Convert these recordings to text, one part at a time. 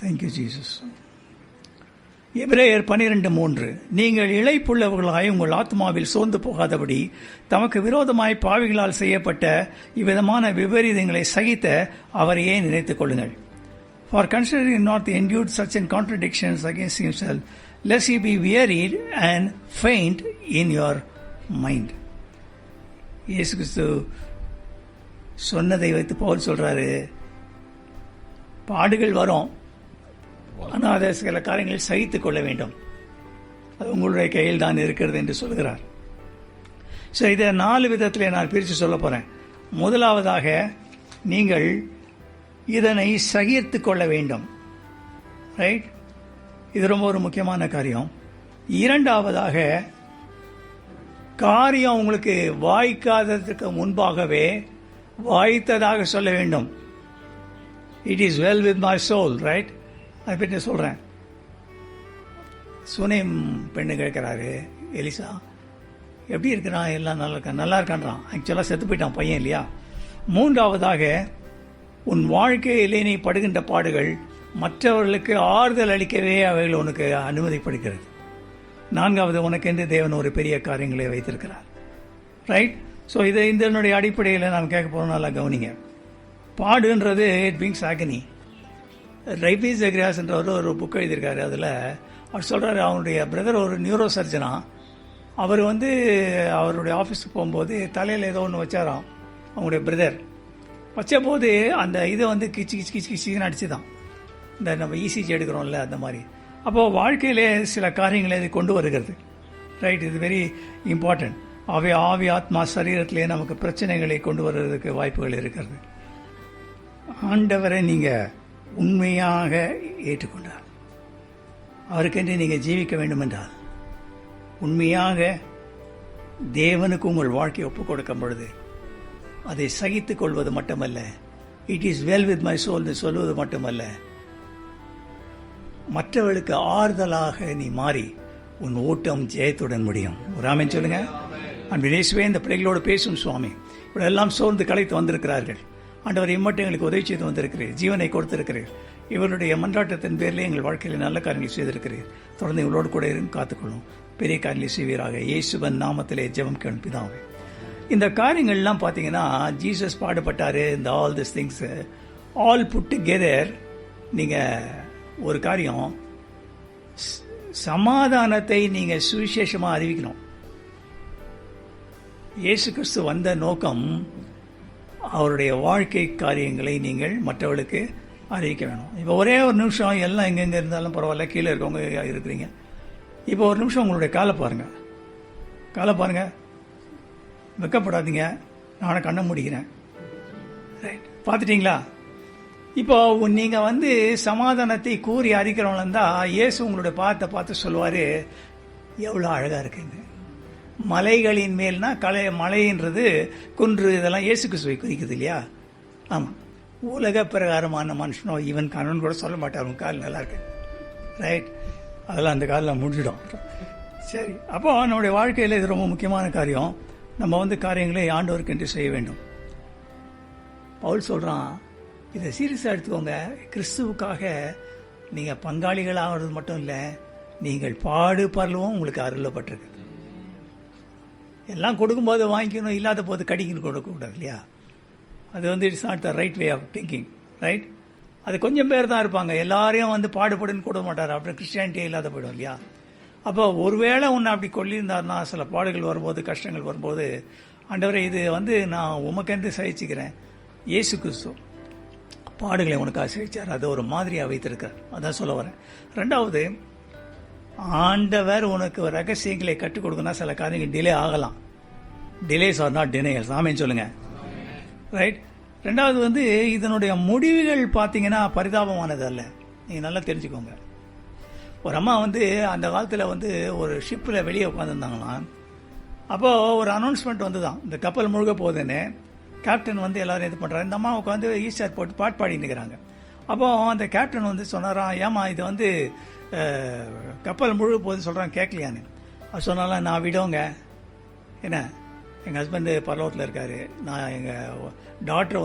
Thank you Jesus. எபிரேயர் 12:3 நீங்கள் இளைப்புள்ளவர்களாய் உங்கள் ஆத்மாவில் சோர்ந்து போகாதபடி தமக்கு விரோதமாய் பாவிகளால் செய்யப்பட்ட இவ்விதமான விபரீதங்களை சகித்த அவரையே நினைத்துக் கொள்ளுங்கள். For considering not the endured such and contradictions against himself, lest ye be wearied and faint in your mind. இயேசு கிறிஸ்து சொன்னதை வைத்து பவுல் சொல்றாரு, பாடுகள் வரும், ஆனால் அதை சில காரியங்களில் சகித்துக் கொள்ள வேண்டும், அது உங்களுடைய கையில் தான் இருக்கிறது என்று சொல்கிறார். ஸோ இதை 4 விதத்தில் நான் பிரித்து சொல்ல போகிறேன். முதலாவதாக, நீங்கள் இதனை சகித்து கொள்ள வேண்டும். ரைட், இது ரொம்ப ஒரு முக்கியமான காரியம். இரண்டாவதாக, காரியம் உங்களுக்கு வாய்க்காததற்கு முன்பாகவே வாய்த்ததாக சொல்ல வேண்டும். It is well with my soul. Right, அதை பற்றி சொல்கிறேன். சுனேம் பெண்ணு கேட்குறாரு, எலிசா எப்படி இருக்கிறான், எல்லாம் நல்லா இருக்கான்றான். ஆக்சுவலாக செத்து போயிட்டான் பையன் இல்லையா. மூன்றாவதாக, உன் வாழ்க்கையிலே நீ படுகின்ற பாடுகள் மற்றவர்களுக்கு ஆறுதல் அளிக்கவே அவைகள் உனக்கு அனுமதிப்படுகிறது. நான்காவது, உனக்கென்று தேவன் ஒரு பெரிய காரியங்களை வைத்திருக்கிறார். ரைட், ஸோ இதை இதனுடைய அடிப்படையில் நாம் கேட்க போகிறோம். நல்லா கவனிங்க. பாடுன்றது இட் பிங்ஸ் ஆகனி. ரைபி ஜக்ரியாஸ் என்றவர் ஒரு புக் எழுதியிருக்காரு. அதில் அவர் சொல்கிறாரு, அவனுடைய பிரதர் ஒரு நியூரோ சர்ஜனா. அவர் அவருடைய ஆஃபீஸுக்கு போகும்போது தலையில் ஏதோ ஒன்று வச்சாராம். அவங்களுடைய பிரதர் வச்ச போது அந்த இதை கிச்சு கிச்சு கிச்சு கிச்சின்னு அடிச்சு தான், இந்த நம்ம இசிஜி எடுக்கிறோம்ல அந்த மாதிரி. அப்போது வாழ்க்கையிலே சில காரியங்களை இது கொண்டு வருகிறது. ரைட், இது வெரி இம்பார்ட்டன்ட். ஆவி ஆத்மா சரீரத்திலே நமக்கு பிரச்சனைகளை கொண்டு வர்றதுக்கு வாய்ப்புகள் இருக்கிறது. ஆண்டவரை நீங்கள் உண்மையாக ஏற்றுக்கொண்டார், அவருக்கென்று நீங்கள் ஜீவிக்க வேண்டும் என்றால், உண்மையாக தேவனுக்கு உங்கள் வாழ்க்கையை ஒப்புக் கொடுக்கும் பொழுது அதை சகித்துக் கொள்வது மட்டுமல்ல, it is well with my soul சொல்வது மட்டுமல்ல, மற்றவர்களுக்கு ஆறுதலாக நீ மாறி உன் ஓட்டம் ஜெயத்துடன் முடியும். ஒரு ஆமென் சொல்லுங்க. அன்பிலேசுவே, இந்த பிள்ளைகளோடு பேசும் சுவாமி, இவரெல்லாம் சோர்ந்து களைத்து வந்திருக்கிறார்கள். ஆண்டவர் இம்மட்டும் எங்களுக்கு உதவி செய்து வந்திருக்கிறீர், ஜீவனை கொடுத்திருக்கிறீர். இவருடைய மன்றாட்டத்தின் பேரிலே எங்கள் வாழ்க்கையில் நல்ல காரியங்களை செய்திருக்கிறீர். தொடர்ந்து இவளோடு கூட இருந்து காத்துக்கொள்ளும், பெரிய காரியங்களை செய்வீராக. இயேசுவின் நாமத்திலே ஜெபம் கேளும் பிதாவே. இந்த காரியங்கள்லாம் பார்த்தீங்கன்னா, ஜீசஸ் பாடுபட்டார். இந்த all this things all put together. நீங்கள் ஒரு காரியம், சமாதானத்தை நீங்கள் சுவிசேஷமாக அறிவிக்கணும். இயேசு கிறிஸ்து வந்த நோக்கம், அவருடைய வாழ்க்கை காரியங்களை நீங்கள் மற்றவர்களுக்கு அறிவிக்க வேணும். இப்போ ஒரே ஒரு நிமிஷம், எல்லாம் எங்கெங்கே இருந்தாலும் பரவாயில்ல, கீழே இருக்கவங்க இருக்கிறீங்க. இப்போ ஒரு நிமிஷம் உங்களுடைய காலை பாருங்கள், வெக்கப்படாதீங்க. நானே கண்ணை முடிக்கிறேன். ரைட், பார்த்துட்டிங்களா? இப்போ நீங்கள் சமாதானத்தை கூறி அறிக்கிறவங்களா இயேசு உங்களுடைய பார்த்து சொல்லுவார், எவ்வளோ அழகாக இருக்குங்க. மலைகளின் மேல்னா மலைன்றது குன்று, இதெல்லாம் இயேசு கிறிஸ்துவை குறிக்குது இல்லையா? ஆமாம். உலக பிரகாரமான மனுஷனோ ஈவன் கணவன் கூட சொல்ல மாட்டார், உன் கால் நல்லா இருக்கு. ரைட், அதெல்லாம் அந்த காலில் முடிஞ்சிடும். சரி, அப்போ நம்முடைய வாழ்க்கையில் இது ரொம்ப முக்கியமான காரியம். நம்ம காரியங்களை ஆண்டவருக்கென்று செய்ய வேண்டும். பவுல் சொல்கிறான், இதை சீரியஸாக எடுத்துக்கோங்க. கிறிஸ்துவுக்காக நீங்கள் பங்காளிகள் ஆகிறது மட்டும் இல்லை, நீங்கள் பாடு பரலவும் உங்களுக்கு அருளப்பட்டிருக்கு. எல்லாம் கொடுக்கும்போது வாங்கிக்கணும், இல்லாத போது கடிக்கணும் கொடுக்கக்கூடாது இல்லையா? அது it's not the right way of thinking. Right, அது கொஞ்சம் பேர் தான் இருப்பாங்க. எல்லாரையும் பாடுபடுன்னு கொடுக்க மாட்டார். அப்புறம் கிறிஸ்டியானிட்டியே இல்லாத போயிடும் இல்லையா? அப்போ ஒருவேளை ஒன்று அப்படி கொள்ளியிருந்தாருன்னா, சில பாடுகள் வரும்போது, கஷ்டங்கள் வரும்போது, ஆண்டவரே இது நான் உமக்கென்று சகிச்சுக்கிறேன். இயேசு கிறிஸ்து பாடுகளை உனக்காக சகிச்சார், அது ஒரு மாதிரியாக வைத்திருக்கார். அதான் சொல்ல வரேன். ரெண்டாவது, ஆண்டவர் உனக்கு ரகசியங்களை கற்றுக் கொடுக்கணும்னா சில காரியங்கள் டிலே ஆகலாம். Delays are not denials. Amen சொல்லுங்க. ரைட். ரெண்டாவது இதனுடைய முடிவுகள் பார்த்தீங்கன்னா பரிதாபமானது அல்ல. நீங்கள் நல்லா தெரிஞ்சுக்கோங்க. ஒரு அம்மா அந்த காலத்தில் ஒரு ஷிப்பில் வெளியே உட்காந்துருந்தாங்களாம். அப்போது ஒரு அனௌன்ஸ்மெண்ட் தான், இந்த கப்பல் முழுக போகுதுன்னு. கேப்டன் எல்லாரும் இது பண்ணுறாரு. இந்த அம்மா உட்காந்து ஈஸ்டர் போட்டு பாட்டு பாடிட்டு இருக்கிறாங்க. அப்போது அந்த கேப்டன் சொன்னாராம், ஏமா இது கப்பல் முழுக போகுது சொல்கிறாங்க, கேட்கலையான்னு. அது சொன்னாலும், நான் விடோங்க, என்ன எங்கள் ஹஸ்பண்டு பரலோகத்தில் இருக்காரு, நான் எங்கள் டாக்டர்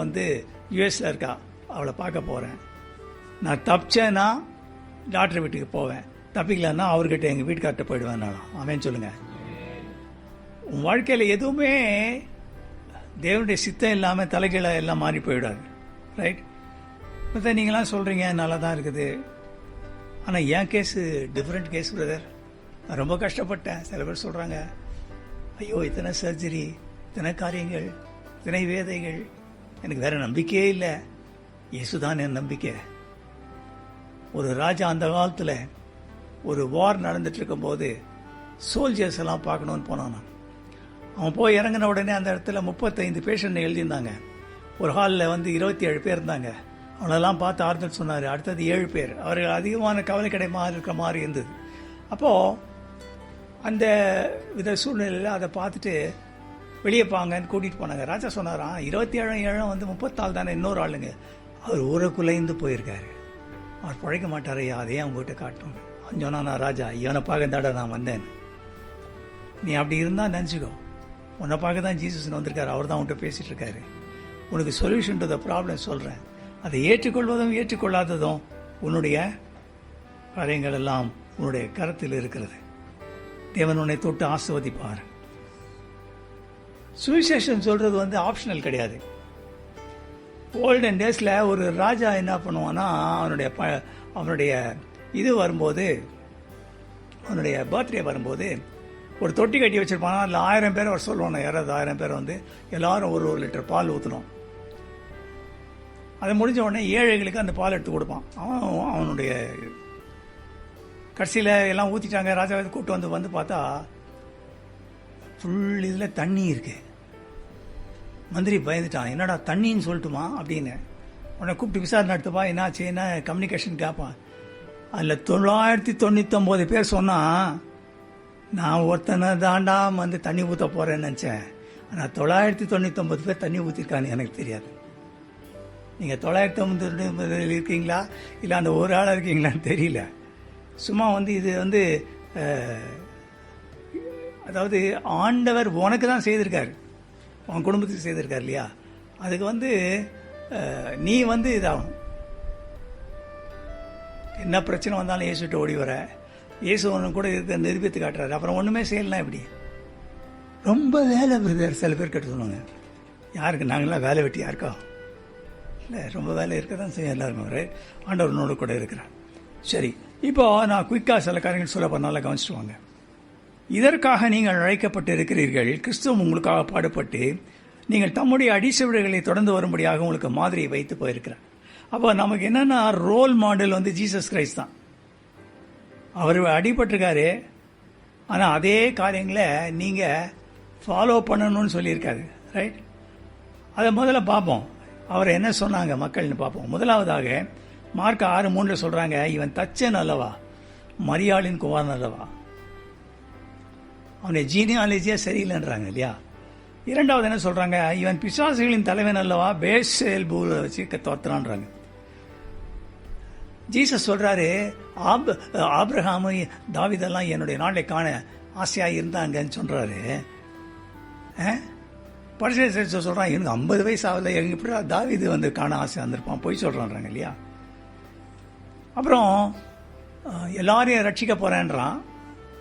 யூஎஸில் இருக்கா, அவளை பார்க்க போகிறேன். நான் தப்பிச்சேன்னா டாக்டர் வீட்டுக்கு போவேன், தப்பிக்கலன்னா அவர்கிட்ட எங்கள் வீட்டுக்கார்ட்ட போயிடுவேன். நானும் அவன் சொல்லுங்க. உன் வாழ்க்கையில் எதுவுமே தேவனுடைய சித்தம் இல்லாமல் தலைகீழ எல்லாம் மாறி போயிடாது. ரைட்? இப்போ நீங்களாம் சொல்கிறீங்க நல்லா தான் இருக்குது, ஆனால் என் கேஸு டிஃப்ரெண்ட் கேஸ் பிரதர். நான் ரொம்ப கஷ்டப்பட்டேன். சில பேர் சொல்கிறாங்க, ஐயோ இத்தனை சர்ஜரி, இத்தனை காரியங்கள், இத்தனை வேதைகள், எனக்கு வேற நம்பிக்கையே இல்லை, இயேசுதான் என் நம்பிக்கை. ஒரு ராஜா அந்த காலத்தில் ஒரு வார் நடந்துட்டு இருக்கும்போது சோல்ஜர்ஸ் எல்லாம் பார்க்கணுன்னு போனான். அவன் போய் இறங்கின உடனே அந்த இடத்துல 35 பேஷண்ட் எழுதியிருந்தாங்க. ஒரு ஹாலில் 27 பேர் இருந்தாங்க. அவனெல்லாம் பார்த்து ஆறுதல் சொன்னார். அடுத்தது 7 பேர். அவர்கள் அதிகமான கவலை இருக்கிற மாதிரி இருந்தது. அப்போது அந்த வித சூழ்நிலையில் அதை பார்த்துட்டு வெளியே பாங்கன்னு கூட்டிகிட்டு போனாங்க. ராஜா சொன்னாராம், 27 34 தானே இன்னொரு ஆளுங்க, அவர் ஊருக்குள்ளேருந்து போயிருக்காரு, அவர் பழைக்க மாட்டாரையா, அதையே அவங்ககிட்ட காட்டணும். சொன்னா, நான் ராஜா இவனை பார்க்க தாட நான் வந்தேன், நீ அப்படி இருந்தால் நினச்சிக்கோ, உன்னை பார்க்க தான் ஜீசஸ் வந்திருக்காரு, அவர் தான் உன்கிட்ட பேசிகிட்டு இருக்காரு, உனக்கு சொல்யூஷன் டு த ப்ராப்ளம் சொல்கிறேன், அதை ஏற்றுக்கொள்வதும் ஏற்றுக்கொள்ளாததும் உன்னுடைய காரியங்கள் எல்லாம் உன்னுடைய கருத்தில் இருக்கிறது. தேவன் உன்னை தொட்டு ஆசீர்வதிப்பார். சுவிசேஷன் சொல்றது ஆப்ஷனல் கிடையாது. ஓல்டன் டேஸ்ல ஒரு ராஜா என்ன பண்ணுவான்னா, அவனுடைய இது வரும்போது, அவனுடைய பர்த்டே வரும்போது ஒரு தொட்டி கட்டி வச்சிருப்பானா, அதில் 1000 பேர் அவர் சொல்லுவாங்க. யாராவது 1000 பேர் எல்லாரும் ஒரு லிட்டர் பால் ஊற்றணும். அதை முடிஞ்ச உடனே ஏழைகளுக்கு அந்த பால் எடுத்து கொடுப்பான். அவனுடைய கடைசியில் எல்லாம் ஊற்றிட்டாங்க. ராஜா கூட்டு வந்து பார்த்தா ஃபுல் இதில் தண்ணி இருக்கு. மந்திரி பயந்துட்டான், என்னடா தண்ணின்னு சொல்லட்டுமா அப்படின்னு. உடனே கூப்பிட்டு விசாரணை நடத்துப்பா, என்னாச்சு, என்ன கம்யூனிகேஷன் கேட்பான். அதில் 999 பேர் சொன்னால், நான் ஒருத்தனை தாண்டா தண்ணி ஊற்ற போகிறேன்னு நினச்சேன், ஆனால் 999 பேர் தண்ணி ஊற்றிருக்கான்னு எனக்கு தெரியாது. நீங்கள் 999 இருக்கீங்களா இல்லை அந்த ஒரு ஆளாக இருக்கீங்களான்னு தெரியல. சும்மா இது அதாவது ஆண்டவர் உனக்கு தான் செய்திருக்காரு, உன் குடும்பத்துக்கு செய்திருக்காரு இல்லையா. அதுக்கு நீ இதாகும். என்ன பிரச்சனை வந்தாலும் இயேசுட்டு ஓடி வர, இயேசு ஒன்று கூட இருக்க நிரூபித்து காட்டுறாரு. அப்புறம் ஒன்றுமே செய்யலாம். எப்படி ரொம்ப வேலை பிரதர் சில பேர் கேட்டு சொல்லுவாங்க. யாருக்கு? நாங்களாம் வேலை வெட்டியா இருக்கா? இல்லை, ரொம்ப வேலை இருக்க தான் செய்ய எல்லாருமே. ஆண்டவனோடு கூட இருக்கிறார். சரி, இப்போ நான் குயிக்காக சில காரியங்கள் சொல்ல பண்ணால கவனிச்சுட்டு வாங்க. இதற்காக நீங்கள் அழைக்கப்பட்டு இருக்கிறீர்கள், கிறிஸ்துவ உங்களுக்காக பாடுபட்டு நீங்கள் தம்முடைய அடிச்சுவடுகளை தொடர்ந்து வரும்படியாக உங்களுக்கு மாதிரியை வைத்து போயிருக்கிறார். அப்போ நமக்கு என்னென்னா ரோல் மாடல் ஜீசஸ் கிரைஸ்ட் தான். அவர் அடிபட்டிருக்காரு, ஆனால் அதே காரியங்களை நீங்கள் ஃபாலோ பண்ணணும்னு சொல்லியிருக்காரு. ரைட்? அதை முதல்ல பார்ப்போம். அவர் என்ன சொன்னாங்க மக்கள்னு பார்ப்போம். முதலாவதாக மார்க் 6:3 சொல்றாங்க, இவன் தச்சன் அல்லவா, மரியாளின் குமாரன் அல்லவா, அவனுடைய ஜீனியாலஜியா சரியில்லைன்றாங்க இல்லையா. இரண்டாவது என்ன சொல்றாங்க, இவன் பிசாசுகளின் தலைவன் அல்லவா, பேல்செபூலை வச்சு தோத்துறான்றாங்க. ஜீசஸ் சொல்றாரு, ஆபிரகாம் தாவீதெல்லாம் என்னுடைய நாளை காண ஆசையா இருந்தாங்கன்னு சொல்றாரு. பரிசேயர் சொல்றான், எனக்கு 50 வயசு ஆகல, எப்படி தாவீது காண ஆசை வந்திருப்பான், போய் சொல்றான்றாங்க இல்லையா. அப்புறம் எல்லாரையும் ரட்சிக்க போறேன்றான்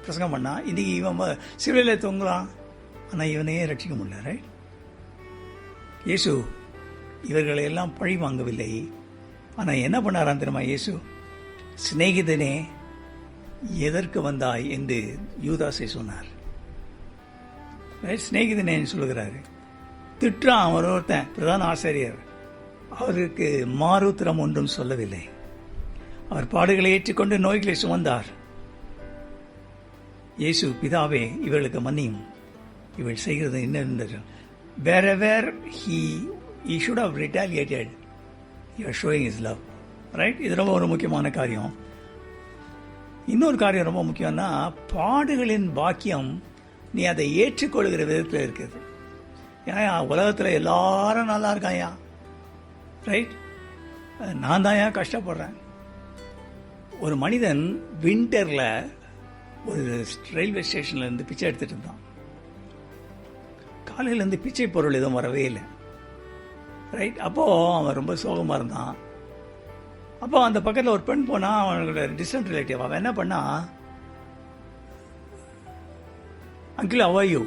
பிரசங்கம் பண்ணா. இன்னைக்கு இவன் சிலுவையில் தொங்குறான், ஆனால் இவனையே ரட்சிக்க முடியல. ரைட்? இயேசு இவர்களை எல்லாம் பழி வாங்கவில்லை. ஆனால் என்ன பண்ணாரான் தெரியுமா இயேசு? சிநேகிதனே எதற்கு வந்தாய் என்று யூதாசை சொன்னார். சிநேகிதனே சொல்லுகிறாரு. திட்டுறான் அவர் ஒருத்தன், பிரதான ஆசிரியர். அவருக்கு மாறுத்திரம் ஒன்றும் சொல்லவில்லை. அவர் பாடுகளை ஏற்றுக்கொண்டு நோய்களை சுமந்தார். இயேசு, பிதாவே இவர்களுக்கு மன்னியும், இவள் செய்கிறது என்ன? wherever he should have retaliated, you are showing his love. Right? இது ரொம்ப ஒரு முக்கியமான காரியம். இன்னொரு காரியம் ரொம்ப முக்கியம்னா, பாடுகளின் பாக்கியம் நீ அதை ஏற்றுக்கொள்கிற விதத்தில் இருக்குது. ஏன்னா உலகத்தில் எல்லாரும் நல்லா இருக்காயா, ரைட்? நான் தான் ஏன் கஷ்டப்படுறேன். ஒரு மனிதன் விண்டர்ல ஒரு ரயில்வே ஸ்டேஷன்ல இருந்து பிச்சை எடுத்துட்டு இருந்தான். காலையில இருந்து பிச்சை பொருள் எதுவும் வரவே இல்லை. ரைட்? அப்போ அவன் ரொம்ப சோகமா இருந்தான். அப்போ அந்த பக்கத்தில் ஒரு பெண் போனால் அவனோட டிஸ்டன்ட் ரிலேட்டிவ். அவன் என்ன பண்ணா, அங்கிள் how are you,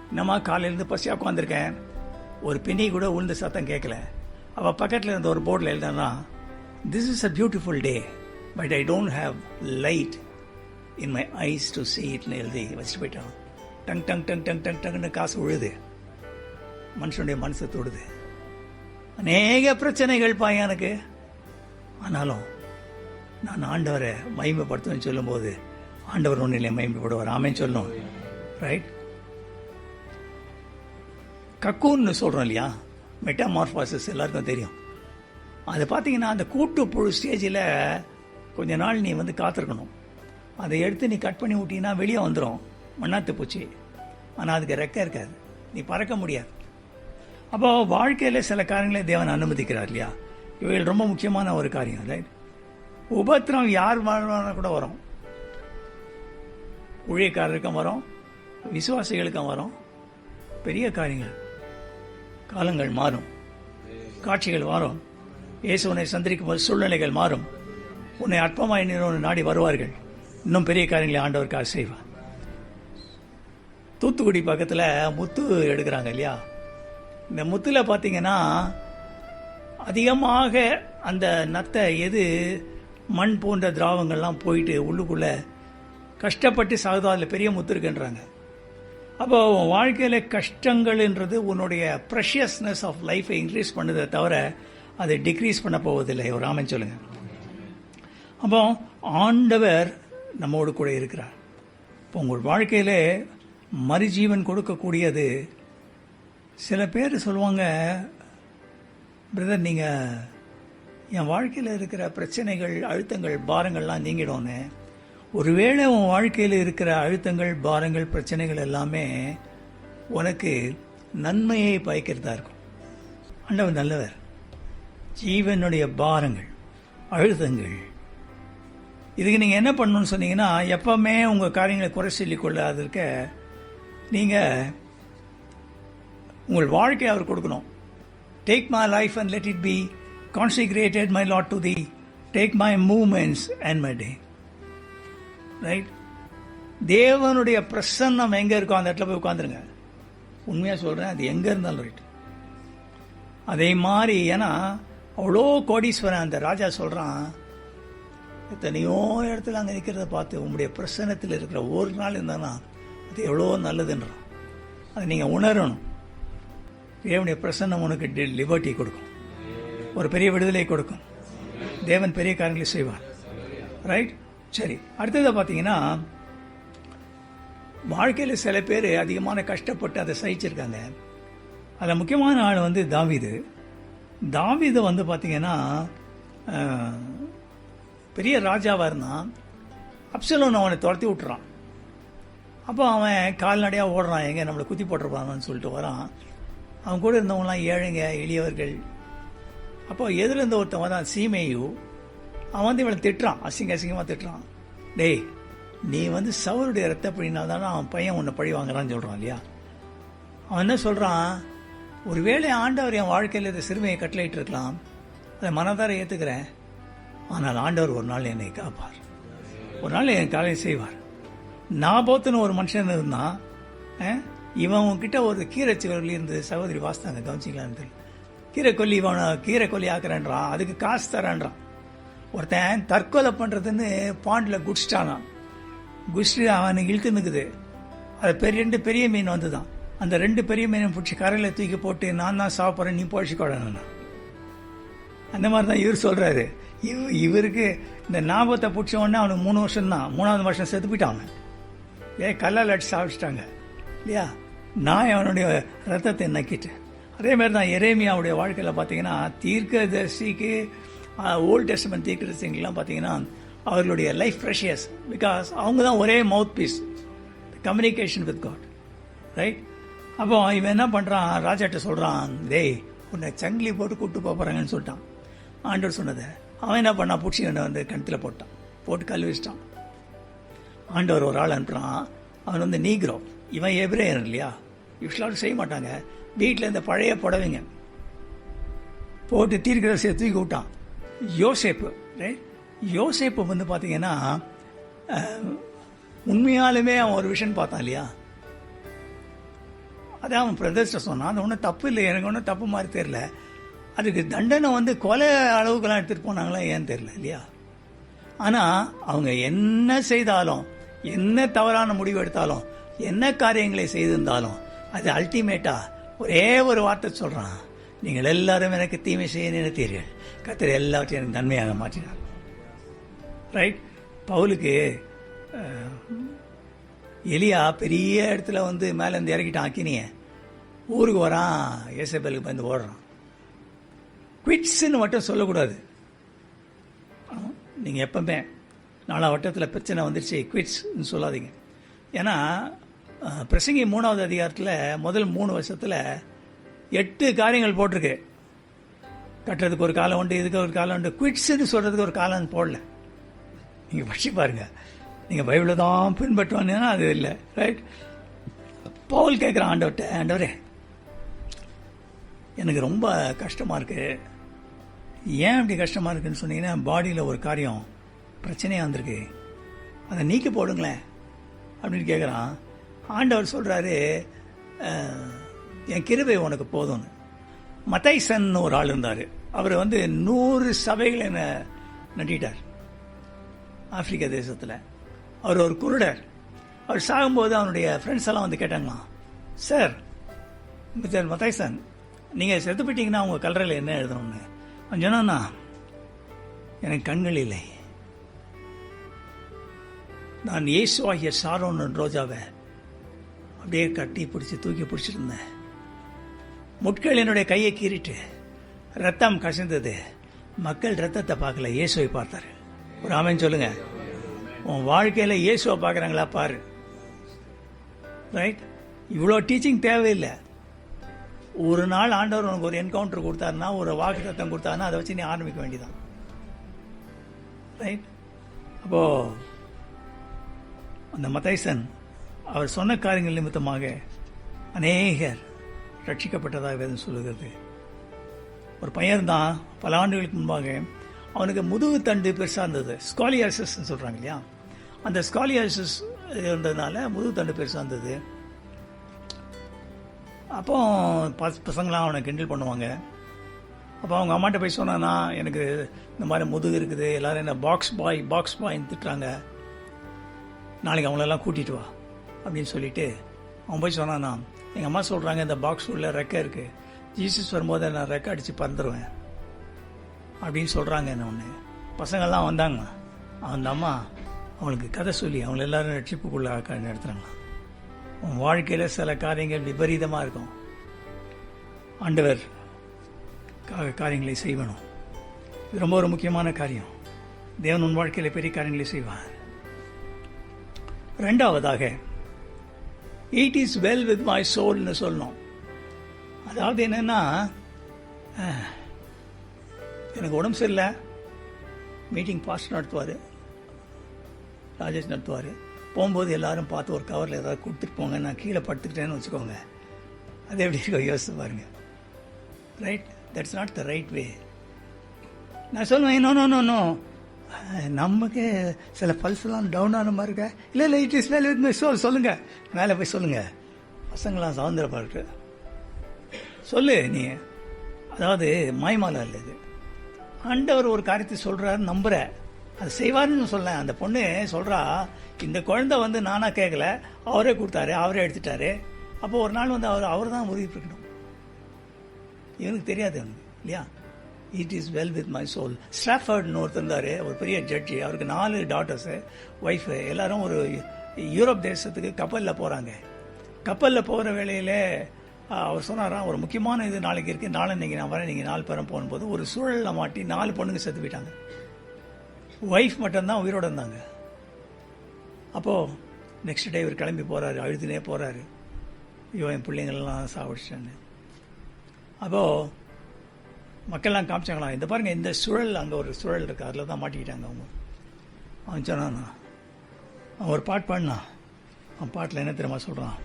என்னம்மா காலையிலேருந்து பசியாக உட்காந்துருக்கேன், ஒரு பின்னி கூட உளுந்த சத்தம் கேட்கல. அவள் பக்கத்தில் இருந்த ஒரு போர்டில் எழுதானா, this is a beautiful day but I don't have light in my eyes to see இட்னு எழுதி வச்சுட்டு போயிட்டான். டங் டங் டங் டங் டங் டங்குன்னு காசு விழுது, மனுஷனுடைய மனசை தொடுது. அநேக பிரச்சனைகள் எனக்கு. ஆனாலும் நான் ஆண்டவரை மகிமைப்படுத்துவேன்னு சொல்லும்போது ஆண்டவர் ஒன்றிலே மகிமைப்படுவார். ஆமென் சொல்லணும். ரைட்? கக்கூன்னு சொல்கிறோம் இல்லையா, மெட்டாமார்பாசிஸ் எல்லாருக்கும் தெரியும். அது பார்த்தீங்கன்னா அந்த கூட்டுப்புழு ஸ்டேஜில் கொஞ்ச நாள் நீ காத்திருக்கணும். அதை எடுத்து நீ கட் பண்ணி விட்டீங்கன்னா வெளியே வந்துடும் மண்ணாத்து பூச்சி. ஆனால் அதுக்கு ரெக்கை இருக்காது, நீ பறக்க முடியாது. அப்போ வாழ்க்கையில் சில காரியங்களை தேவன் அனுமதிக்கிறார் இல்லையா. இவைகள் ரொம்ப முக்கியமான ஒரு காரியம். ரைட்? உபத்திரம் யார் வாழ்வான கூட வரும், ஊழியக்காரருக்கும் வரும், விசுவாசிகளுக்கும் வரும். பெரிய காரியங்கள், காலங்கள் மாறும், காட்சிகள் மாறும், இயேசு உன்னை சந்திக்கும் போது சூழ்நிலைகள் மாறும், உன்னை அற்பமாய் நாடி வருவார்கள், இன்னும் பெரிய காரியங்களை ஆண்டவருக்காக செய்வார். தூத்துக்குடி பக்கத்தில் முத்து எடுக்கிறாங்க இல்லையா. இந்த முத்தில் பார்த்தீங்கன்னா அதிகமாக அந்த நத்தை எது மண் போன்ற திராவங்கள்லாம் போயிட்டு உள்ளுக்குள்ளே கஷ்டப்பட்டு சாகுதோ அதில் பெரிய முத்து இருக்குன்றாங்க. அப்போ வாழ்க்கையில் கஷ்டங்கள்ன்றது உன்னுடைய ப்ரெஷியஸ்னஸ் ஆஃப் லைஃபை இன்க்ரீஸ் பண்ணுறதை தவிர அதை டிக்ரீஸ் பண்ண போவதில்லை. ஒரு ஆமென் சொல்லுங்க. அப்போ ஆண்டவர் நம்மோடு கூட இருக்கிறார். இப்போ உங்கள் வாழ்க்கையில் மறுஜீவன் கொடுக்கக்கூடியது. சில பேர் சொல்லுவாங்க, பிரதர் நீங்கள் என் வாழ்க்கையில் இருக்கிற பிரச்சனைகள், அழுத்தங்கள், பாரங்கள்லாம் நீங்கிடும்னு. ஒருவேளை உன் வாழ்க்கையில் இருக்கிற அழுத்தங்கள், பாரங்கள், பிரச்சனைகள் எல்லாமே உனக்கு நன்மையை பயக்கிறதா இருக்கும். ஆண்டவர் நல்லவர். ஜீவனுடைய பாரங்கள், அழுத்தங்கள், இதுக்கு நீங்கள் என்ன பண்ணணும்னு சொன்னீங்கன்னா, எப்பவுமே உங்கள் காரியங்களை குறை சொல்லிக் கொள்ளாதிருக்க நீங்கள் உங்கள் வாழ்க்கையை அவர் கொடுக்கணும். Take my life and let it be consecrated my lot to the, take my moments and my day. Right? தேவனுடைய பிரசன்னம் எங்கே இருக்கோ அந்த இடத்துல போய் உட்காந்துருங்க. உண்மையாக சொல்கிறேன், அது எங்கே இருந்தாலும் ரைட். அதே மாதிரி, ஏன்னா அவ்வளோ கோடீஸ்வரன் அந்த ராஜா சொல்கிறான், எத்தனையோ இடத்துல அங்கே நிற்கிறத பார்த்து உங்களுடைய பிரசன்னத்தில் இருக்கிற ஒரு நாள் இருந்தானா அது எவ்வளோ நல்லதுன்றான். அதை நீங்கள் உணரணும். தேவனுடைய பிரசன்னம் உனக்கு லிபர்ட்டி கொடுக்கும், ஒரு பெரிய விடுதலை கொடுக்கும். தேவன் பெரிய காரியங்களை செய்வார். ரைட்? சரி, அடுத்ததை பார்த்தீங்கன்னா, வாழ்க்கையில் சில பேர் அதிகமான கஷ்டப்பட்டு அதை சகிச்சிருக்காங்க. அதில் முக்கியமான ஆள் தாவீது. தாவீது பார்த்தீங்கன்னா பெரிய ராஜாவாக இருந்தான். அப்சலோன் அவனை துரத்தி விட்டுறான். அப்போ அவன் கால்நடையாக ஓடுறான், எங்கே நம்மளை குத்தி போட்டிருப்பாங்கன்னு சொல்லிட்டு வரான். அவன் கூட இருந்தவங்களாம் ஏழைங்க, எளியவர்கள். அப்போ எதில் இருந்த ஒருத்தவன் தான் சீமேயு. அவன் இவனை திட்டுறான், அசிங்கமாக திட்டுறான். டேய், நீ சவுளுடைய ரத்த பழினால் தானே அவன் பையன் உன்னை பழி வாங்குறான்னு சொல்கிறான் இல்லையா. அவன் என்ன சொல்கிறான், ஒருவேளை ஆண்டவர் என் வாழ்க்கையில் இந்த சிறுமையை கட்டளையிட்டு இருக்கலாம், அதை மனதார ஏற்றுக்கிறேன். ஆனால் ஆண்டவர் ஒரு நாள் என்னை காப்பார், ஒரு நாள் என் காலையை செய்வார். நாபோத்துன்னு ஒரு மனுஷன் இருந்தான். இவன் உன்கிட்ட ஒரு கீரை சொல்லி இருந்து சகோதரி வாசித்தாங்க, கவனிச்சிங்களான்னு தெரியல. கீரை கொல்லி ஆக்குறேன்றான், அதுக்கு காசு தரான்றான். ஒருத்தன் தற்கொலை பண்ணுறதுன்னு பாண்டில் குடிச்சிட்டானான். குடிச்சிட்டு அவனுக்கு இழுத்து நிற்குது. அது ரெண்டு பெரிய மீன் வந்துதான். அந்த 2 பெரிய மீனை பிடிச்சி கரையில் தூக்கி போட்டு, நான் தான் சாப்பிட்றேன், நீ பொழிச்சிக்கொள்ளணும். அந்த மாதிரி தான் இவர் சொல்கிறாரு. இவருக்கு இந்த ஞாபகத்தை பிடிச்ச உடனே அவனுக்கு 3 வருஷம் தான், 3வது வருஷம் செத்து போயிட்டான். கல்லால் அடிச்சு சாப்பிச்சிட்டாங்க இல்லையா. நான் அவனுடைய ரத்தத்தை நக்கிட்டேன். அதே மாதிரி தான் எரேமியாவுடைய வாழ்க்கையில் பார்த்தீங்கன்னா, தீர்க்கதரிசிக்கு ஓல்ட் டெஸ்டமென்ட் தீர்க்கதரிசிங்கெல்லாம் பார்த்தீங்கன்னா அவர்களுடைய லைஃப் ப்ரெஷியஸ். பிகாஸ் அவங்க தான் ஒரே mouth piece, communication with God. Right? அப்போ இவன் என்ன பண்ணுறான், ராஜாட்ட சொல்கிறான், டேய் உன்னை சங்கிலி போட்டு கூப்பிட்டு போகிறாங்கன்னு சொல்லிட்டான். ஆண்டவர் சொன்னதை அவன் என்ன பண்ணான், பிடிச்சி என்னை கிணத்துல போட்டான், போட்டு கல் வச்சிட்டான். ஆண்டவர் ஒரு ஆள் அனுப்புகிறான். அவன் நீக்ரோ, இவன் எபிரேயர் இல்லையா, யூஸ்வலாக செய்ய மாட்டாங்க. வீட்டில் இந்த பழைய புடவைங்க போட்டு தீர்க்கதரிசியை தூக்கி விட்டான். யோசேப்பு, யோசேப்பு வந்து பார்த்தீங்கன்னா உண்மையாலுமே அவன் ஒரு விஷயம் பார்த்தான் இல்லையா? அதான் அவன் பிரதர்ஸ்ட சொன்னான், அது ஒன்றும் தப்பு இல்லை, எனக்கு ஒன்றும் தப்பு மாதிரி தெரியல. அதுக்கு தண்டனை வந்து கொலை அளவுக்கெல்லாம் எடுத்துகிட்டு போனாங்களா ஏன்னு தெரியல இல்லையா? ஆனால் அவங்க என்ன செய்தாலும், என்ன தவறான முடிவு எடுத்தாலும், என்ன காரியங்களை செய்திருந்தாலும், அது அல்டிமேட்டா ஒரே ஒரு வார்த்தை சொல்கிறான், நீங்கள் எல்லாரும் எனக்கு தீமை செய்ய நினைத்தீர்கள், கர்த்தர் எல்லாவற்றையும் எனக்கு நன்மையாக மாற்றினார். ரைட்? பவுலுக்கு எலியா பெரிய இடத்துல வந்து மேலே இருந்து இறக்கிட்டான் அக்கினிய, ஊருக்கு வரான், ஏசபேலுக்கு பயந்து ஓடுறான். குவிட்ஸ்ன்னு மட்டும் சொல்லக்கூடாது. நீங்கள் எப்பவுமே 4 வட்டத்தில் பிரச்சனை வந்துடுச்சு குவிட்ஸ்ன்னு சொல்லாதீங்க. ஏன்னா பிரசங்கி 3வது அதிகாரத்தில் முதல் 3 வருஷத்தில் 8 காரியங்கள் போட்டிருக்கு. கட்டுறதுக்கு ஒரு காலம் உண்டு, இதுக்கு ஒரு காலம் உண்டு. குவிட்ஸ்ன்னு சொல்கிறதுக்கு ஒரு காலம் போடல. நீங்கள் படிச்சு பாருங்க. நீங்கள் பைபிளை தான் பின்பற்றுவாங்கன்னா அது இல்லை. ரைட்? பவுல் கேட்குறான் ஆண்டவர்கிட்ட, ஆண்டவரே எனக்கு ரொம்ப கஷ்டமாக இருக்குது. ஏன் அப்படி கஷ்டமாக இருக்குன்னு சொன்னீங்கன்னா, பாடியில் ஒரு காரியம் பிரச்சனையாக வந்திருக்கு, அதை நீக்கி போடுங்களேன் அப்படின்னு கேட்குறான். ஆண்டவர் சொல்கிறாரு, என் கிருபை உனக்கு போதும்னு. மத்தைசன் ஒரு ஆள் இருந்தார். அவர் வந்து 100 சபைகளை நட்டிட்டார் ஆப்பிரிக்கா தேசத்தில். அவர் ஒரு குருடர். அவர் சாகும்போது அவனுடைய ஃப்ரெண்ட்ஸ் எல்லாம் வந்து கேட்டாங்களாம், சார் மிஸ்டர் மத்தைசன், நீங்கள் செத்து போயிட்டீங்கன்னா உங்கள் கல்லறையில் என்ன எழுதணும்னு. அவன் சொன்னான்னா, எனக்கு கண்கள் இல்லை, நான் இயேசுவாகிய சாரோன் ரோஜாவை அப்படியே கட்டி பிடிச்சி தூக்கி பிடிச்சிட்டு இருந்தேன். முட்கள் என்னுடைய கையை கீறிட்டு ரத்தம் கசிந்தது. மக்கள் ரத்தத்தை பார்க்கல, இயேசுவை பார்த்தாரு. ஒரு ஆமென் சொல்லுங்க. உன் வாழ்க்கையில் இயேசுவை பார்க்குறாங்களா பாரு. ரைட்? இவ்வளோ டீச்சிங் தேவையில்லை. ஒரு நாள் ஆண்டவர் உனக்கு ஒரு என்கவுண்டர் கொடுத்தாருன்னா, ஒரு வாக்கு தத்தம் கொடுத்தாருன்னா, அதை வச்சு நீ ஆரம்பிக்க வேண்டியதான். ரைட்? அப்போ அந்த மத்தைசன் அவர் சொன்ன காரியங்கள் நிமித்தமாக அநேகர் ரட்சிக்கப்பட்டதாக வேதம் சொல்லுகிறது. ஒரு பையன் தான் பல ஆண்டுகளுக்கு முன்பாக, அவனுக்கு முதுகு தண்டு பெருசாக இருந்தது. ஸ்காலியாசிஸ் சொல்கிறாங்க இல்லையா? அந்த ஸ்காலியாசிஸ் இருந்ததுனால முதுகு தண்டு பெருசாக இருந்தது. அப்போ பசங்களாம் அவனை கிண்டல் பண்ணுவாங்க. அப்போ அவங்க அம்மாட்ட போய் சொன்னான்னா, எனக்கு இந்த மாதிரி முதுகு இருக்குது, எல்லோரும் என்ன பாக்ஸ் பாய்ன்னு திட்டுறாங்க, நாளைக்கு அவங்களெல்லாம் கூட்டிகிட்டு வா அப்படின்னு சொல்லிட்டு அவன் போய் சொன்னான்னா, எங்கள் அம்மா சொல்கிறாங்க இந்த பாக்ஸ் உள்ள ரெக்கை இருக்குது, ஜீசஸ் வரும்போது நான் ரெக்கை அடித்து பறந்துடுவேன் அப்படின்னு சொல்கிறாங்க. என்ன ஒன்று பசங்கள்லாம் வந்தாங்க. அந்த அம்மா அவங்களுக்கு கதை சொல்லி அவங்கள எல்லாரும் ரட்சிப்புக்குள்ளே நடத்துகிறாங்களாம். உன் வாழ்க்கையில் சில காரியங்கள் விபரீதமாக இருக்கும். ஆண்டவர் காரியங்களை செய்வணும். இது ரொம்ப ஒரு முக்கியமான காரியம். தேவன் உன் வாழ்க்கையில் பெரிய காரியங்களை செய்வார். 2வதாக, it is well with my சோல்னு சொல்லணும். அதாவது என்னன்னா, எனக்கு உடம்பு சரியில்லை, மீட்டிங் பாஸ்ட் நடத்துவார், ராஜேஷ் நடத்துவார். போகும்போது எல்லாரும் பார்த்து ஒரு கவரில் ஏதாவது கொடுத்துட்டு போங்க, நான் கீழே படுத்துக்கிட்டேன்னு வச்சுக்கோங்க. அது எப்படி இருக்கோ யோசிச்சு பாருங்க. Right? That's not the right வே. நான் சொல்லுவேன், நோ நமக்கு சில பல்ஸ்லாம் டவுன் ஆன மாதிரி இருக்க. இல்லை it is well with my soul சொல்லுங்க, மேலே போய் சொல்லுங்க. பசங்களாம் சவுந்தரப்பாட்டு சொல்லு நீ. அதாவது மாய்மாலா இல்லை இது. ஆண்டவர் ஒரு காரியத்தை சொல்றாரு, நம்புற, அது செய்வாருன்னு சொல்ல. அந்த பொண்ணு சொல்றா, இந்த குழந்தை வந்து நானா கேட்கல, அவரே கொடுத்தாரு, அவரே எடுத்துட்டாரு. அப்போ ஒரு நாள் வந்து அவர் தான் உறுதி இருக்கணும். இவனுக்கு தெரியாது இல்லையா? It is well with my soul. ஸ்டாஃபர்ட்னு ஒருத்தர் இருந்தார், ஒரு பெரிய ஜட்ஜி. அவருக்கு 4 டாட்டர்ஸு, ஒய்ஃபு. எல்லாரும் ஒரு யூரோப் தேசத்துக்கு கப்பலில் போகிறாங்க. கப்பலில் போகிற வேளையில் அவர் சொன்னாராம், ஒரு முக்கியமான இது நாளைக்கு இருக்குது, நாளைக்கு நான் வரேன், நீங்கள் 4 பேரும் போகும்போது ஒரு சூழலில் மாட்டி 4 பொண்ணுங்க செத்து போயிட்டாங்க. ஒய்ஃப் மட்டும்தான் உயிரோடு இருந்தாங்க. அப்போது நெக்ஸ்ட் டே இவர் கிளம்பி போகிறாரு, அழுதுனே போகிறாரு, ஐயோ என் பிள்ளைங்கள்லாம் சாப்பிடுச்சேன்னு. அப்போது மக்கள்லாம் காமிச்சாங்களாம், இந்த பாருங்கள் இந்த சுழல், அங்கே ஒரு சுழல் இருக்குது, அதில் தான் மாட்டிக்கிட்டாங்க அவங்க. அவன் சொன்னான்னா, அவன் ஒரு பாட்டு பாடினான். அவன் பாட்டில் என்ன தெரியுமா சொல்கிறான்?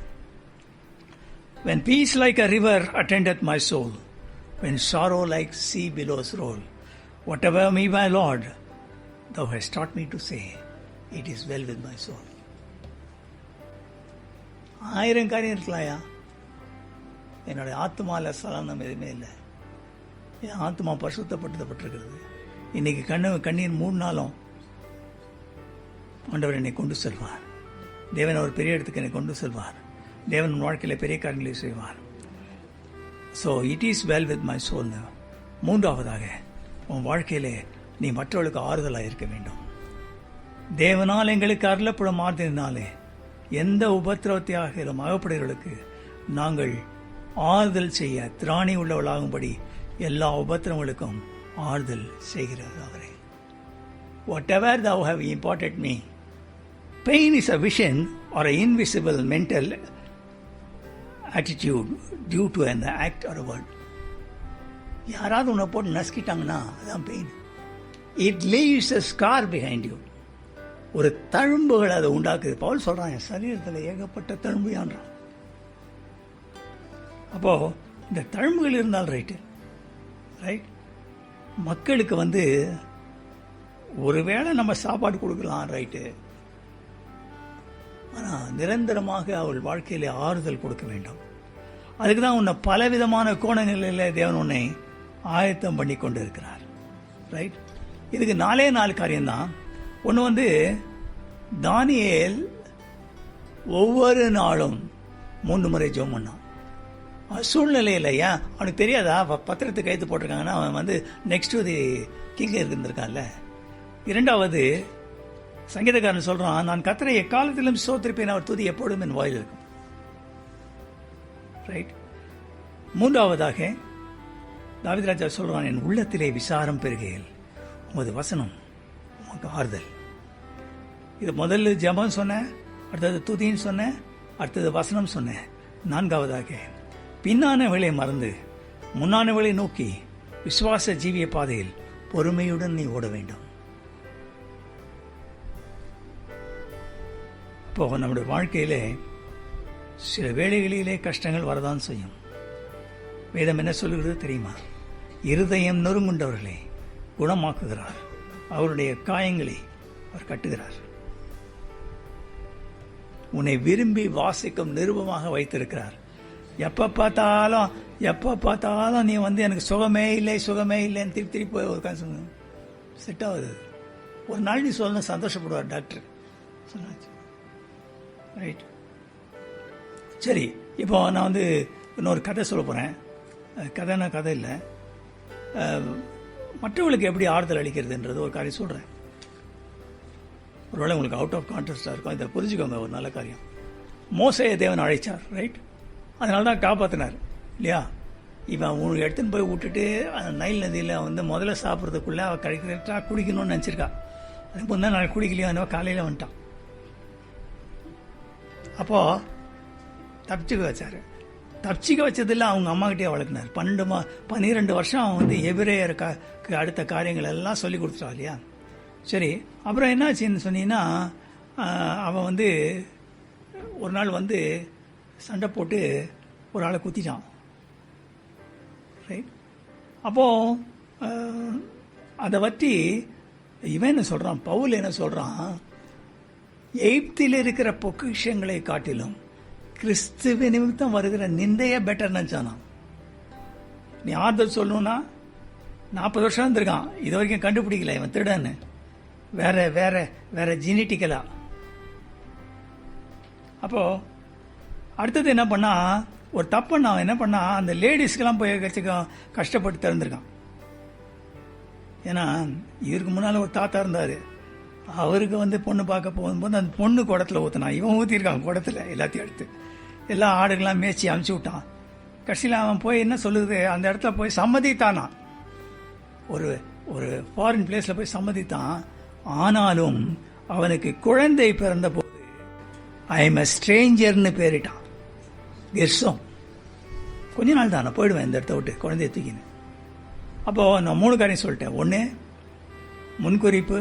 When peace like a river attendeth my soul, when sorrow like sea billows roll, whatever me my Lord, thou hast taught me to say, it is well with my soul. 1000 காரியம் இருக்கலாயா, என்னுடைய ஆத்மால சலனம் எதுவுமே இல்லை. என் ஆத்மா பரிசுத்தப்பட்டிருக்கிறது. இன்னைக்கு கண்ணீர் மூடினாலும் ஆண்டவர் என்னை கொண்டு செல்வார். தேவன் ஒரு பெரிய இடத்துக்கு என்னை கொண்டு செல்வார். தேவன் வாழ்க்கையில் பெரிய காரியங்களை செய்வார். So it is well with my soul. மூன்றாவதாக, உன் வாழ்க்கையிலே நீ மற்றவர்களுக்கு ஆறுதலாக இருக்க வேண்டும். தேவனால் எங்களுக்கு அருளப்படும் ஆறுதலினாலே எந்த உபத்திரவத்தையாகிலும் அகப்படுகிறவர்களுக்கு நாங்கள் ஆறுதல் செய்ய திராணி உள்ளவளாகும்படி எல்லா உபத்திரவங்களுக்கும் ஆறுதல் செய்கிறார் அவரே. Whatever thou have imparted me, pain is a vision or an invisible mental attitude due to an act or a word. யாராவது உன்னை போட்டு நசுக்கிட்டாங்கன்னா அதான் pain. It leaves a scar behind you. ஒரு தழும்புகள் அதை உண்டாக்குது. பவுல் சொல்றான், என் சரீரத்தில் ஏகப்பட்ட தழும்புயான்றான். அப்போ இந்த தழும்புகள் இருந்தால் ரைட். மக்களுக்கு ஒருவேளை நம்ம சாப்பாடு கொடுக்கலாம், ரைட்டு. ஆனால் நிரந்தரமாக அவள் வாழ்க்கையில ஆறுதல் கொடுக்க வேண்டும். அதுக்கு தான் உன்னை பலவிதமான கோணங்களில் தேவன் உன்னை ஆயத்தம் பண்ணி கொண்டு இருக்கிறார். ரைட். இதுக்கு 4 காரியம்தான். ஒன்று தானியேல் ஒவ்வொரு நாளும் 3 முறை ஜெபம் பண்ணான். சூழ்நிலையில் ஏன் அவனுக்கு தெரியாதா, பத்திரத்தை கைத்து போட்டிருக்காங்கன்னா அவன் நெக்ஸ்ட் தி கிங் இருந்திருக்கான்ல. 2வது, சங்கீதக்காரன் சொல்றான், நான் கர்த்தரை எக்காலத்திலும் ஸ்தோத்திரிப்பேன், அவர் துதி எப்பொழுதும் என் வாயில் இருக்கும். ரைட். 3வதாக தாவீது ராஜா சொல்றான், என் உள்ளத்திலே விசாரம் பெருகையில் உமது வசனம் உமக்கு ஆறுதல். இது முதல்ல ஜெபம் சொன்னேன், அடுத்தது துதின்னு சொன்னேன், அடுத்தது வசனம் சொன்னேன். 4வதாக, பின்னானவளை மறந்து முன்னானவளை நோக்கி விசுவாச ஜீவிய பாதையில் பொறுமையுடன் நீ ஓட வேண்டும். இப்போ நம்முடைய வாழ்க்கையிலே சில வேளைகளிலே கஷ்டங்கள் வரதான் செய்யும். வேதம் என்ன சொல்லுகிறது தெரியுமா? இருதயம் நொறுங்குண்டவர்களை குணமாக்குகிறார், அவருடைய காயங்களை அவர் கட்டுகிறார். உன்னை விரும்பி வாசிக்கும் நிருபமாக வைத்திருக்கிறார். எப்போ பார்த்தாலும் நீ எனக்கு சுகமே இல்லைன்னு திருப்பி போய் ஒரு காசு செட் ஆகுது. ஒரு நாள் நீ சொல்லணும், சந்தோஷப்படுவார் டாக்டர். சொன்னாச்சு. ரைட். சரி, இப்போ நான் இன்னொரு கதை சொல்ல போகிறேன். கதை இல்லை, மற்றவர்களுக்கு எப்படி ஆறுதல் அளிக்கிறதுன்றது ஒரு காரியம் சொல்கிறேன். ஒருவேளை உங்களுக்கு அவுட் ஆஃப் கான்டெக்ஸ்டாக இருக்கும், இதை புரிஞ்சுக்கோங்க. ஒரு நல்ல காரியம். மோசேயை தேவன் அழைச்சார், ரைட். அதனால தான் காப்பாற்றினார் இல்லையா? இவன் எடுத்துன்னு போய் விட்டுட்டு நைல் நதியில் முதல்ல சாப்பிட்றதுக்குள்ளே அவள் கரெக்டாக குடிக்கணும்னு நினச்சிருக்கா. அதுக்கு முந்தா நாள் குடிக்கலையோ காலையில் வந்துட்டான். அப்போது தப்பிச்சுக்க வச்சார். தப்பிச்சிக்க வச்சதில்லை, அவங்க அம்மாக்கிட்டே வளர்க்கினார். 12 வருஷம் அவன் எபிரேயருக்கு அடுத்த காரியங்கள் எல்லாம் சொல்லி கொடுத்துட்டா இல்லையா? சரி, அப்புறம் என்னாச்சுன்னு சொன்னீங்கன்னா, அவன் ஒரு நாள் சண்டை போட்டு ஒரு ஆளை குத்திட்டான். ரைட். அப்போது அதை பற்றி இவன் என்ன சொல்கிறான், பவுல் என்ன சொல்கிறான், எகிப்தில் இருக்கிற பொக்கிஷங்களை காட்டிலும் கிறிஸ்துவ நிமித்தம் வருகிற நிந்தைய பெட்டர் நினச்சானா. நீ ஆறுதல் சொல்லணும்னா 40 வருஷம் இருந்திருக்கான், இது வரைக்கும் கண்டுபிடிக்கல இவன் திருடன்னு. வேற வேற வேற ஜெனட்டிக்கலா. அப்போ அடுத்தது என்ன பண்ணா, ஒரு தப்பு என்ன பண்ணா, அந்த லேடிஸ்க்கெல்லாம் போய் கஷ்டப்பட்டு திறந்திருக்கான். ஏன்னா இவருக்கு முன்னால் ஒரு தாத்தா இருந்தார், அவருக்கு பொண்ணு பார்க்க போகும்போது அந்த பொண்ணு குடத்துல ஊற்றினான். இவன் ஊற்றிருக்கான் குடத்துல எல்லாத்தையும் எடுத்து, எல்லா ஆடுகள்லாம் மேய்ச்சி அமுச்சு விட்டான். கடைசியில் அவன் போய் என்ன சொல்லுது, அந்த இடத்துல போய் சம்மதித்தானா, ஒரு ஒரு ஃபாரின் பிளேஸ்ல போய் சம்மதித்தான். ஆனாலும் அவனுக்கு குழந்தை பிறந்த போது ஐ எம் எ ஸ்ட்ரேஞ்சர்னு பேரிட்டான். கெர்சோம். கொஞ்ச நாள் தான் நான் போயிடுவேன் இந்த இடத்த விட்டு, குழந்தைய தூக்கின்னு. அப்போ நான் 3 காரியம் சொல்லிட்டேன். 1, முன்குறிப்பு,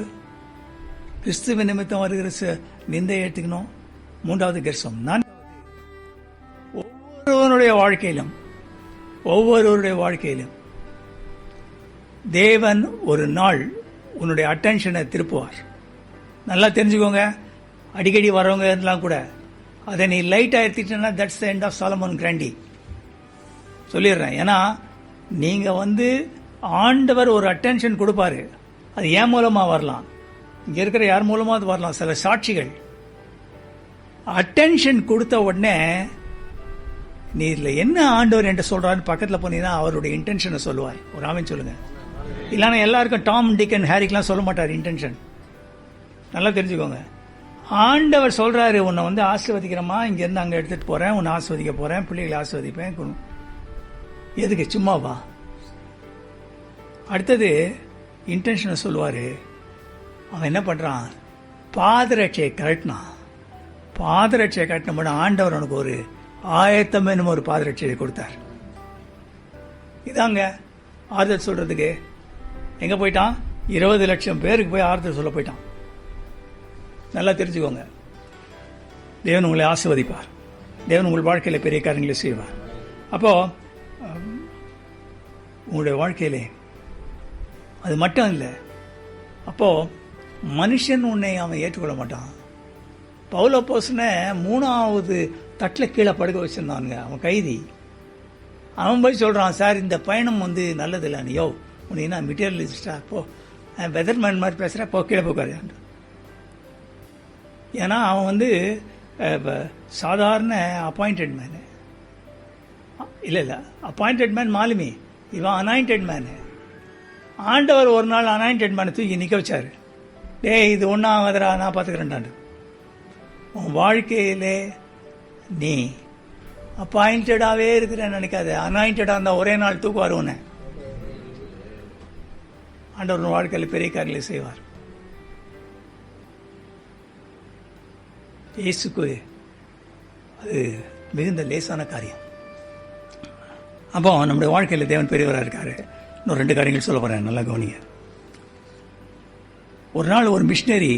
கிறிஸ்துவ நிமித்தம் வருகிற நிந்தையை எடுத்துக்கணும். 3வது கெர்சோம். 4வது, ஒவ்வொருவருடைய வாழ்க்கையிலும் தேவன் ஒரு நாள் உன்னுடைய அட்டென்ஷனை திருப்புவார். நல்லா தெரிஞ்சுக்கோங்க. அடிக்கடி வரவங்க எல்லாம் கூட அதை நீ லைட்டாக எடுத்துட்டேன்னா that's the end of Solomon Grundy சொல்லிடுறேன். ஏன்னா நீங்கள் ஆண்டவர் ஒரு அட்டென்ஷன் கொடுப்பாரு. அது ஏன் மூலமாக வரலாம், இங்கே இருக்கிற யார் மூலமாக அது வரலாம், சில சாட்சிகள். அட்டென்ஷன் கொடுத்த உடனே நீ இதில் என்ன ஆண்டவர் என்று சொல்கிறான்னு பக்கத்தில் போனீங்கன்னா அவருடைய இன்டென்ஷனை சொல்லுவார். ஒரு ஆமென் சொல்லுங்க. இல்லைன்னா எல்லாருக்கும் டாம் டிக் அண்ட் ஹேரிக்கெலாம் சொல்ல மாட்டார் இன்டென்ஷன். நல்லா தெரிஞ்சுக்கோங்க. ஆண்டவர் சொல்கிறாரு, உன்னை ஆசீர்வதிக்கிறமா, இங்கேருந்து அங்கே எடுத்துகிட்டு போகிறேன், உன்னை ஆசீர்வதிக்க போகிறேன், பிள்ளைகளை ஆசீர்வதிப்பேன். எதுக்கு? சும்மாவா? அடுத்தது இன்டென்ஷனை சொல்லுவார். அவன் என்ன பண்ணுறான்? பாதரட்சையை கழட்டினான். பாதரட்சையை கட்டின ஆண்டவர் அவனுக்கு ஒரு ஆயத்தம் என்னும் ஒரு பாதரட்சையை கொடுத்தார். இதாங்க ஆறுதல் சொல்றதுக்கு. எங்க போயிட்டான்? 20 லட்சம் பேருக்கு போய் ஆறுதல் சொல்ல போயிட்டான். நல்லா தெரிஞ்சுக்கோங்க. தேவன் உங்களை ஆசீர்வதிப்பார். தேவன் உங்கள் வாழ்க்கையில பெரிய காரியங்களை செய்வார். அப்போ உங்களுடைய வாழ்க்கையிலே அது மட்டும் இல்லை. அப்போ மனுஷன் உன்னை அவன் ஏற்றுக்கொள்ள மாட்டான். பவுல் அப்போஸ்தலனை 3வது தட்டில் கீழே படுக்க வச்சிருந்தானுங்க. அவன் கைதி. அவன் போய் சொல்றான், சார் இந்த பயணம் நல்லது இல்லை, யோ உன்னை என்ன மெட்டீரியலிஸ்டா, போ வெதர்மேன் மாதிரி பேசுற, போ கீழே போக்காரு. ஏன்னா அவன் சாதாரண அப்பாயிண்டட் மேனு இல்லை அப்பாயிண்டட் மேன் மாலுமி, இவன் அனாயிண்டட் மேனு. ஆண்டவர் ஒரு நாள் அனாயிண்டட் மேனை தூக்கி நிற்க வச்சாரு. இது ஒன்றாவதுரா, நான் பார்த்துக்கிறேன்டாண்டு. உன் வாழ்க்கையிலே நீ அப்பாயிண்டடாகவே இருக்கிறேன்னு நினைக்காது. அனாயிண்டடாக இருந்தால் ஒரே நாள் தூக்குவார் உன்னை. ஆண்டவர் வாழ்க்கையில் பெரிய காரியங்களை செய்வார். இயேசுக்கு அது மிகுந்த லேசான காரியம். அப்போ நம்முடைய வாழ்க்கையில் தேவன் பெரியவராக இருக்காரு. இன்னும் 2 காரியங்கள் சொல்ல போறேன், நல்லா கவனிங்க. ஒரு நாள் ஒரு மிஷினரி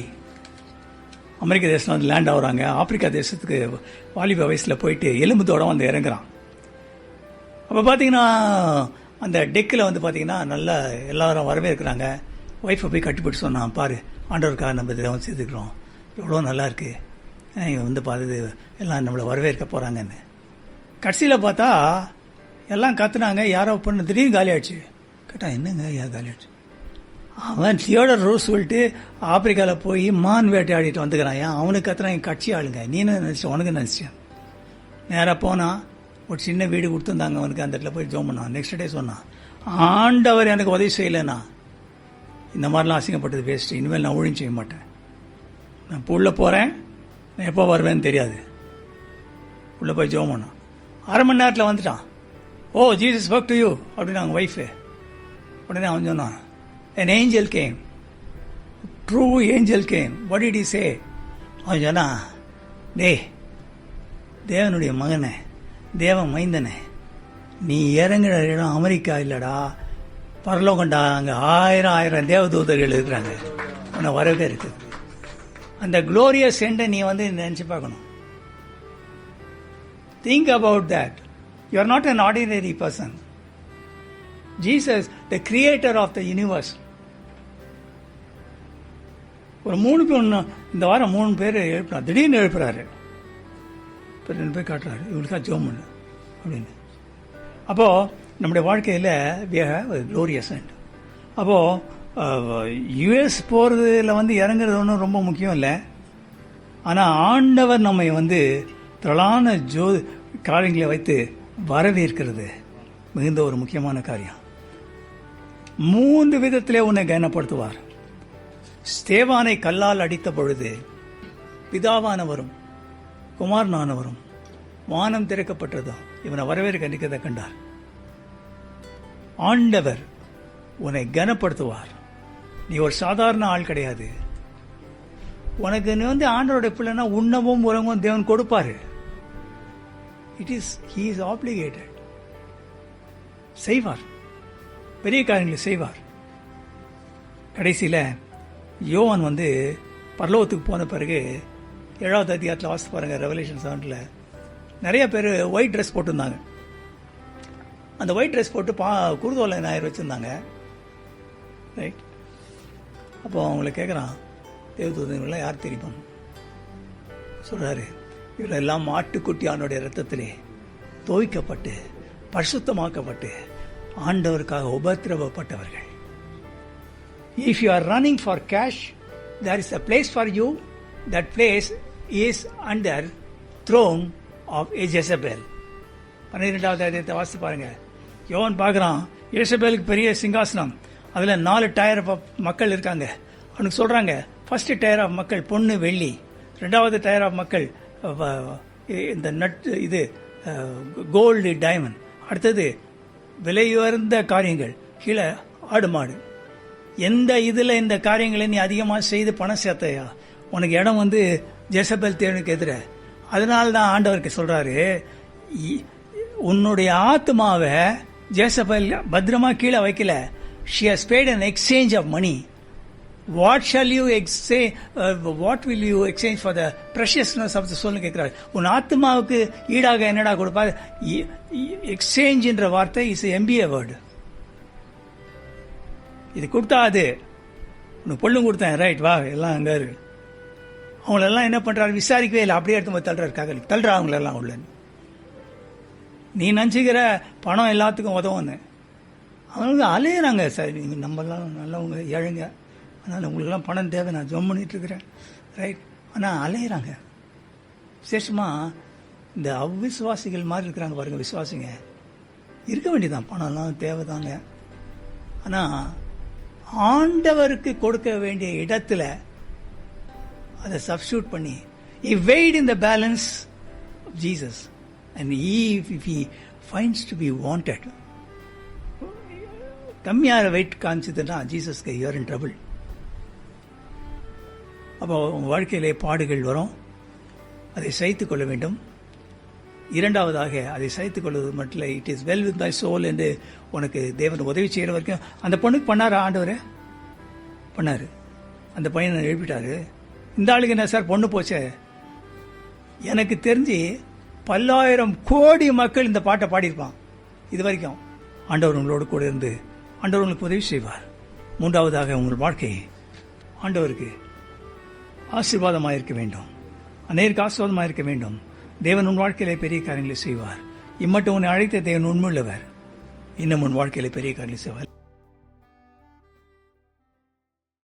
அமெரிக்க தேசம் லேண்ட் ஆகுறாங்க. ஆப்பிரிக்கா தேசத்துக்கு வாலிப வயசில் போயிட்டு எலும்புத்தோட இறங்குறான். அப்போ பார்த்தீங்கன்னா அந்த டெக்கில் பார்த்தீங்கன்னா நல்லா எல்லாரும் வரவேற்கிறாங்க. ஒய்ஃபை போய் கட்டிப்பிட்டு சொன்னான், பாரு ஆண்டவருக்காக நம்ம தேவன் செய்துக்கிறோம், எவ்வளோ நல்லா இருக்கு, பார்த்து எல்லாம் நம்மளை வரவேற்க போகிறாங்கன்னு. கடைசியில் பார்த்தா எல்லாம் கத்துனாங்க. யாரோ பொண்ணு திடீர்னு காலி ஆயிடுச்சு. கேட்டான், என்னங்க யார் காலி ஆயிடுச்சு? அவன் தியோடர் ரூஸ்வெல்ட் ஆப்பிரிக்காவில் போய் மான் வேட்டையாடிட்டு வந்துக்கிறான். அவனுக்கு கத்துறான், கட்சி ஆளுங்க. நீ என்ன நினச்ச? உனக்கு நினச்சேன். நேராக போனால் ஒரு சின்ன வீடு கொடுத்துருந்தாங்க அவனுக்கு. அந்த இடத்துல போய் ஜோம் பண்ணான். நெக்ஸ்ட் டே சொன்னான், ஆண்டவர் எனக்கு உதவி செய்யலைண்ணா, இந்த மாதிரிலாம் அசிங்கப்பட்டது வேஸ்ட், இனிமேல் நான் ஊழியம் செய்ய மாட்டேன். நான் இப்போ உள்ளே போகிறேன், நான் எப்போ வருவேன்னு தெரியாது. உள்ளே போய் ஜோம் பண்ணான். 1/2 மணி நேரத்தில் வந்துட்டான். ஓ ஜீசஸ் ஒர்க் டு யூ அப்படின்னு அவங்க ஒய்ஃபு. உடனே அவன் சொன்னான், an angel came, true angel came. What did he say? அவன் சொன்னா, தேவனுடைய மகனே, தேவன் மைந்தனே, நீ இறங்குற இடம் அமெரிக்கா இல்லடா, பரலோகண்டா. அங்கே 1000 தேவதூதர்கள் இருக்கிறாங்க, உன்னை வரவே இருக்குது. அந்த குளோரியஸ் எண்டை நீ நினைச்சு பார்க்கணும். Think about that. You are not an ordinary person. Jesus, the creator of the universe. ஒரு 3 பேர் இந்த வாரம் 3 பேர் எழுப்புறாரு. திடீர்னு எழுப்புறாரு. 2 பேர் காட்டுறாரு, இவங்களுக்கா ஜோம் பண்ணு அப்படின்னு. அப்போ நம்முடைய வாழ்க்கையில் we have a glorious end. அப்போ யுஎஸ் போறதுல இறங்குறது ஒன்றும் ரொம்ப முக்கியம் இல்லை. ஆனால் ஆண்டவர் நம்மை திரளான காரியங்களை வைத்து வரவேற்கிறது மிகுந்த ஒரு முக்கியமான காரியம். 3 விதத்திலே உன்னை கனப்படுத்துவார். ஸ்தேவானை கல்லால் அடித்த பொழுது பிதாவானவரும் குமாரனானவரும் வானம் திறக்கப்பட்டதும் இவனை வரவேற்க நிற்கிறத கண்டார். ஆண்டவர் உன்னை கனப்படுத்துவார். நீ ஒரு சாதாரண ஆள் கிடையாது. உனக்கு நீ ஆண்டவருடைய பிள்ளைன்னா உண்ணவும் உறங்கவும் தேவன் கொடுப்பாரு. He is obligated. செய்வார், பெரிய காரியங்களை செய்வார். கடைசியில் யோவான் பரலோகத்துக்கு போன பிறகு 7வது அதிகாரத்தில் வாசித்து பாருங்க, ரெவலேஷன் 7ல் நிறைய பேர் ஒயிட் ட்ரெஸ் போட்டிருந்தாங்க. அந்த ஒயிட் ட்ரெஸ் போட்டு குருதோலை நாயர் வச்சுருந்தாங்க. ரைட். அப்போ அவங்கள கேட்குறான், தேவதூதர்கள்லாம் யார் தெரியுமா? சொல்கிறாரு, இவரெல்லாம் ஆட்டுக்குட்டியானுடைய ரத்தத்திலே தோய்க்கப்பட்டு பரிசுத்தமாக்கப்பட்டு ஆண்டவருக்காக உபத்திரவப்பட்டவர்கள். If you are running for cash, there is a place for you. That place is under throne of Jezebel. 12வது அதிகாரத்தை வாசித்து பாருங்க. யோவான் பார்க்குறான், எஜெசபெலுக்கு பெரிய சிங்காசனம், அதில் 4 டயர் ஆஃப் மக்கள் இருக்காங்க. அவனுக்கு சொல்கிறாங்க, ஃபர்ஸ்ட் டயர் ஆஃப் மக்கள் பொண்ணு வெள்ளி, 2வது டயர் ஆஃப் மக்கள் இந்த இது கோல்டு டைமண்ட், அடுத்தது விலையுயர்ந்த காரியங்கள், கீழே ஆடு மாடு. எந்த இதில் இந்த காரியங்களை நீ அதிகமாக செய்து பணம் சேர்த்தையா, உனக்கு இடம் வந்து ஜெசபெல் தேவனுக்கு எதிர. அதனால தான் ஆண்டவருக்கு சொல்கிறாரு, உன்னுடைய ஆத்மாவை ஜெசபெல் பத்திரமா கீழே வைக்கல. She has paid an exchange of money. What shall you exchange? What will you exchange for the preciousness of the soul? கேட்கிறார். உன் ஆத்மாவுக்கு ஈடாக என்னடா கொடுப்பா? எக்ஸ்சேஞ்ச் என்ற வார்த்தை இஸ் MBA வேர்டு. இது கொடுத்தா அது உனக்கு பொண்ணும் கொடுத்தேன், ரைட் வா எல்லாம் அங்கே இருக்கு. அவங்களெல்லாம் என்ன பண்றாரு, விசாரிக்கவே இல்லை, அப்படியே எடுத்து தள்ளுறாரு, தள்ளுறா அவங்களெல்லாம் உள்ள. நீ நினச்சிக்கிற பணம் எல்லாத்துக்கும் உதவுன்னு, அவங்களுக்கு அலையிறாங்க. சார் நீங்கள் நம்மளாம் நல்லவங்க ஏழைங்க, அதனால் உங்களுக்கெல்லாம் பணம் தேவை, நான் ஜோம் பண்ணிட்டு இருக்கிறேன், ரைட். ஆனால் அலையிறாங்க. விசேஷமாக இந்த அவ்விசுவாசிகள் மாதிரி இருக்கிறாங்க பாருங்க. விசுவாசிங்க இருக்க வேண்டியதான், பணம்லாம் தேவைதாங்க. ஆனால் ஆண்டவருக்கு கொடுக்க வேண்டிய இடத்துல அதை சப்ஸ்டியூட் பண்ணி he weighed in the balance of Jesus, and if he finds to be wanted, கம்மியான வெயிட் காமிச்சதுன்னா ஜீசஸ்க்கு யூ ஆர் இன் ட்ரபிள். அப்போ உங்கள் வாழ்க்கையிலே பாடுகள் வரும், அதை சகித்துக் கொள்ள வேண்டும். இரண்டாவதாக அதை சகித்துக் கொள்வது மட்டும் இல்லை, it is well with my soul என்று உனக்கு தேவன் உதவி செய்கிற வரைக்கும். அந்த பொண்ணுக்கு பண்ணார் ஆண்டவர், பண்ணார். அந்த பையனை எழுப்பிட்டாரு. இந்த ஆளுக்கு என்ன சார் பொண்ணு போச்சே? எனக்கு தெரிஞ்சு 10,000 கோடி மக்கள் இந்த பாட்டை பாடியிருப்பான் இது வரைக்கும். ஆண்டவர் உங்களோடு கூட இருந்து ஆண்டவர் உங்களுக்கு உதவி செய்வார். மூன்றாவதாக, உங்கள் வாழ்க்கை ஆண்டவருக்கு ஆசீர்வாதமாக இருக்க வேண்டும், அநேருக்கு ஆசீர்வாதமாக இருக்க வேண்டும். தேவன் உன் வாழ்க்கையிலே பெரிய காரியங்களை செய்வார். இம்மட்டும் உன்னை அழைத்த தேவன் உண்மையுள்ளவர், இன்னும் உன் வாழ்க்கையிலே பெரிய காரியங்களை செய்வார்.